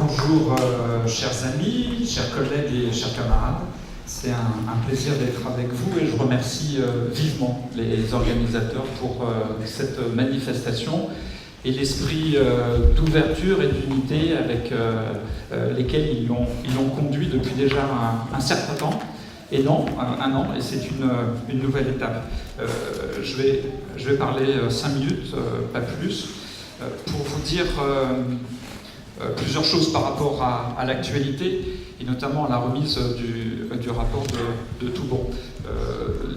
Bonjour chers amis, chers collègues et chers camarades. C'est un plaisir d'être avec vous et je remercie vivement les organisateurs pour cette manifestation et l'esprit d'ouverture et d'unité avec lesquels ils l'ont conduit depuis déjà un certain temps. Et non, un an, et c'est une nouvelle étape. Je vais parler 5 minutes, pas plus, pour vous dire plusieurs choses par rapport à l'actualité, et notamment à la remise du rapport de Toubon.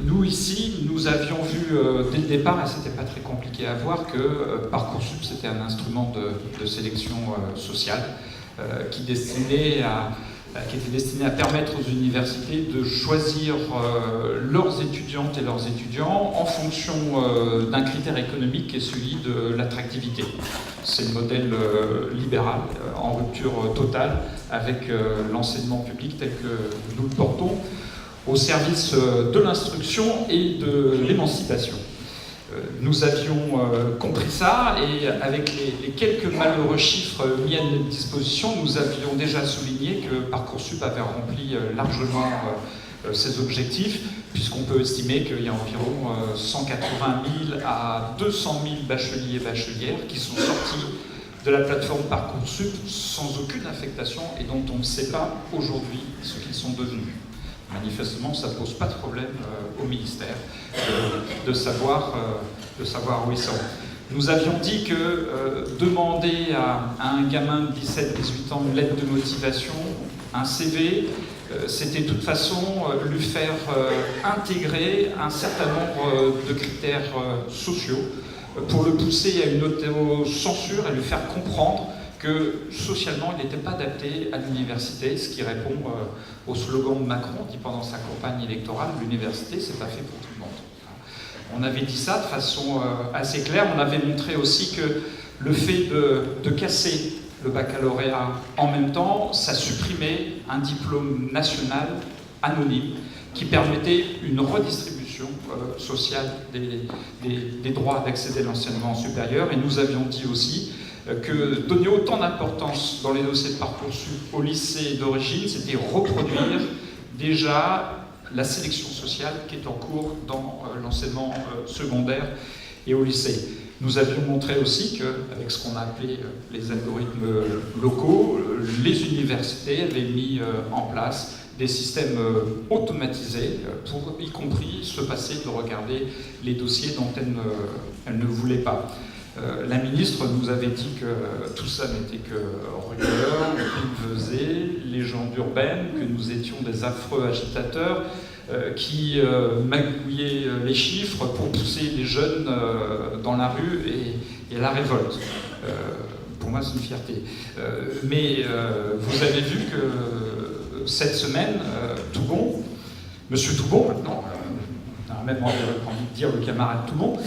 Nous, ici, nous avions vu dès le départ, et c'était pas très compliqué à voir, que Parcoursup, c'était un instrument de sélection sociale qui était destiné à permettre aux universités de choisir leurs étudiantes et leurs étudiants en fonction d'un critère économique qui est celui de l'attractivité. C'est le modèle libéral en rupture totale avec l'enseignement public tel que nous le portons au service de l'instruction et de l'émancipation. Nous avions compris ça et avec les quelques malheureux chiffres mis à notre disposition, nous avions déjà souligné que Parcoursup avait rempli largement ses objectifs, puisqu'on peut estimer qu'il y a environ 180 000 à 200 000 bacheliers et bachelières qui sont sortis de la plateforme Parcoursup sans aucune affectation et dont on ne sait pas aujourd'hui ce qu'ils sont devenus. Manifestement, ça ne pose pas de problème au ministère de savoir où ils sont. Nous avions dit que demander à un gamin de 17-18 ans une lettre de motivation, un CV, c'était de toute façon lui faire intégrer un certain nombre de critères sociaux pour le pousser à une autocensure et lui faire comprendre que socialement, il n'était pas adapté à l'université, ce qui répond au slogan de Macron, qui pendant sa campagne électorale, l'université, c'est pas fait pour tout le monde. On avait dit ça de façon assez claire. On avait montré aussi que le fait de casser le baccalauréat en même temps, ça supprimait un diplôme national anonyme qui permettait une redistribution sociale des droits d'accéder à l'enseignement supérieur. Et nous avions dit aussi que donner autant d'importance dans les dossiers de Parcoursup au lycée d'origine, c'était reproduire déjà la sélection sociale qui est en cours dans l'enseignement secondaire et au lycée. Nous avions montré aussi qu'avec ce qu'on a appelé les algorithmes locaux, les universités avaient mis en place des systèmes automatisés pour, y compris, se passer de regarder les dossiers dont elles ne voulaient pas. La ministre nous avait dit que tout ça n'était que rumeur, billevesée, légende urbaine, que nous étions des affreux agitateurs qui magouillaient les chiffres pour pousser les jeunes dans la rue et à la révolte. Pour moi, c'est une fierté. Mais vous avez vu que cette semaine, Toubon, Monsieur Toubon maintenant, on a même envie de dire le camarade Toubon,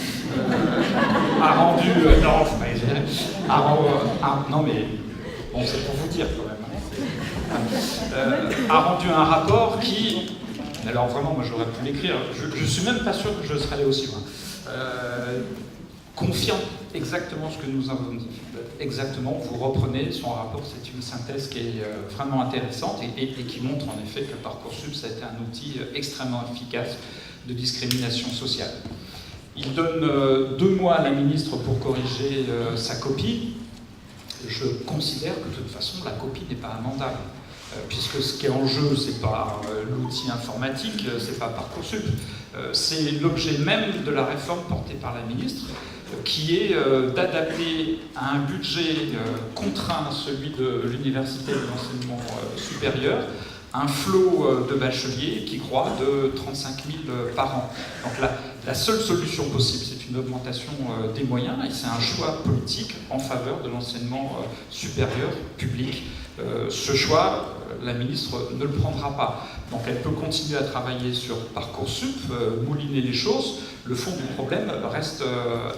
a rendu... non, faut pas exagérer. Non, mais bon, c'est pour vous dire quand même. A rendu un rapport qui... Alors vraiment, moi j'aurais pu l'écrire. Je suis même pas sûr que je serais allé aussi loin. Confirme exactement ce que nous avons dit. Exactement, vous reprenez son rapport, c'est une synthèse qui est vraiment intéressante et qui montre en effet que Parcoursup, ça a été un outil extrêmement efficace de discrimination sociale. Il donne 2 mois à la ministre pour corriger sa copie. Je considère que de toute façon, la copie n'est pas amendable. Puisque ce qui est en jeu, c'est pas l'outil informatique, c'est pas Parcoursup, c'est l'objet même de la réforme portée par la ministre, qui est d'adapter à un budget contraint, celui de l'université et de l'enseignement supérieur, un flot de bacheliers qui croît de 35 000 par an. Donc la seule solution possible, c'est une augmentation des moyens, et c'est un choix politique en faveur de l'enseignement supérieur public. Ce choix, la ministre ne le prendra pas. Donc elle peut continuer à travailler sur Parcoursup, mouliner les choses. Le fond du problème reste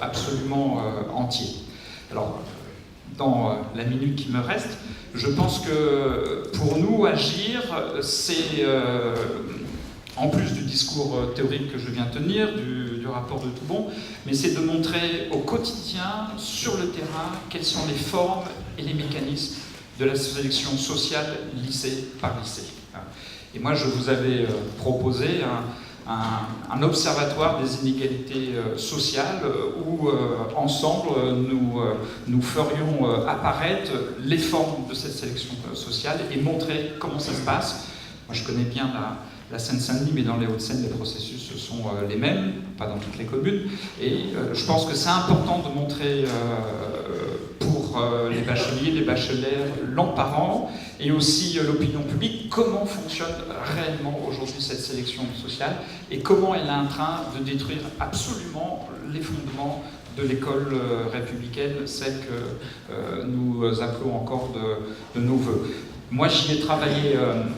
absolument entier. Alors, dans la minute qui me reste, je pense que pour nous, agir, c'est, en plus du discours théorique que je viens de tenir, du rapport de Toubon, mais c'est de montrer au quotidien, sur le terrain, quelles sont les formes et les mécanismes de la sélection sociale lycée par lycée. Et moi, je vous avais proposé un observatoire des inégalités sociales où, ensemble, nous ferions apparaître les formes de cette sélection sociale et montrer comment ça se passe. Moi, je connais bien la Seine-Saint-Denis, mais dans les Hauts-de-Seine, les processus sont les mêmes, pas dans toutes les communes. Et je pense que c'est important de montrer pour les bacheliers, les bachelières, leurs parents, et aussi l'opinion publique, comment fonctionne réellement aujourd'hui cette sélection sociale et comment elle est en train de détruire absolument les fondements de l'école républicaine, celle que nous appelons encore de nos voeux. Moi, j'y ai travaillé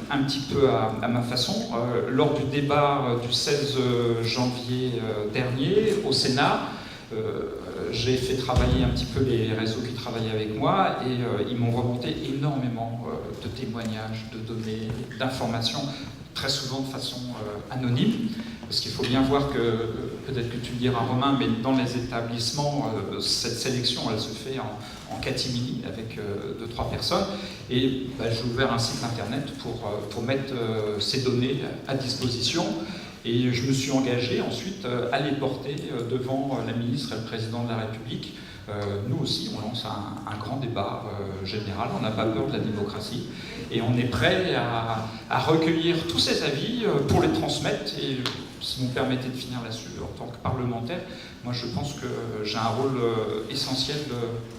un petit peu à ma façon. Lors du débat du 16 janvier dernier au Sénat, j'ai fait travailler un petit peu les réseaux qui travaillaient avec moi et ils m'ont remonté énormément de témoignages, de données, d'informations, très souvent de façon anonyme. Parce qu'il faut bien voir que, peut-être que tu le diras Romain, mais dans les établissements, cette sélection, elle se fait en catimini avec 2-3 personnes. Et j'ai ouvert un site internet pour mettre ces données à disposition. Et je me suis engagé ensuite à les porter devant la ministre et le président de la République. Nous aussi, on lance un grand débat général, on n'a pas peur de la démocratie, et on est prêt à recueillir tous ces avis pour les transmettre. Et si vous me permettez de finir là-dessus, en tant que parlementaire, moi je pense que j'ai un rôle essentiel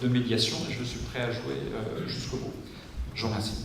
de médiation et je suis prêt à jouer jusqu'au bout. Je vous remercie.